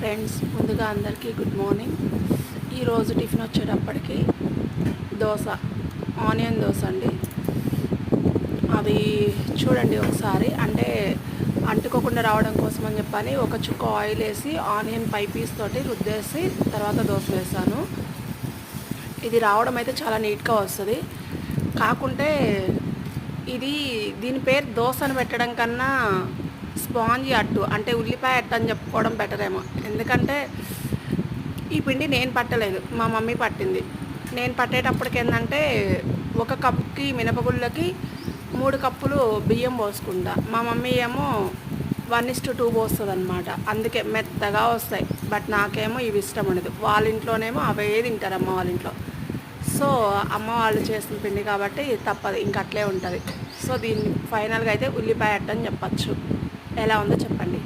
Friends, ముందుగా అందరికీ good morning. ఈరోజు టిఫిన్ వచ్చేటప్పటికి దోశ, ఆనియన్ దోశ అండి. అది చూడండి ఒకసారి, అంటే అంటుకోకుండా రావడం కోసం అని చెప్పని ఒక చుక్క ఆయిల్ వేసి ఆనియన్ పై పీస్ తోటి రుద్దేసి తర్వాత దోశ వేసాను. ఇది రావడం అయితే చాలా నీట్గా వస్తుంది. కాకుంటే దీని పేరు దోశ అని పెట్టడం కన్నా స్పాంజీ అట్టు అంటే ఉల్లిపాయ అట్టు అని చెప్పుకోవడం బెటర్ ఏమో. ఎందుకంటే ఈ పిండి నేను పట్టలేదు, మా మమ్మీ పట్టింది. నేను పట్టేటప్పటికి ఏంటంటే ఒక కప్పుకి మినపగుళ్ళకి 3 కప్పులు బియ్యం పోసుకుంటా. మా మమ్మీ ఏమో 1:2 పోస్తుంది అనమాట. అందుకే మెత్తగా వస్తాయి. బట్ నాకేమో ఇవి ఇష్టం ఉండదు. వాళ్ళ ఇంట్లోనేమో అవే తింటారు, అమ్మ వాళ్ళ ఇంట్లో. సో అమ్మ వాళ్ళు చేసిన పిండి కాబట్టి తప్పదు, ఇంక అట్లే ఉంటుంది. సో దీన్ని ఫైనల్గా అయితే ఉల్లిపాయ అట్టు అని చెప్పచ్చు. ఎలా ఉందో చెప్పండి.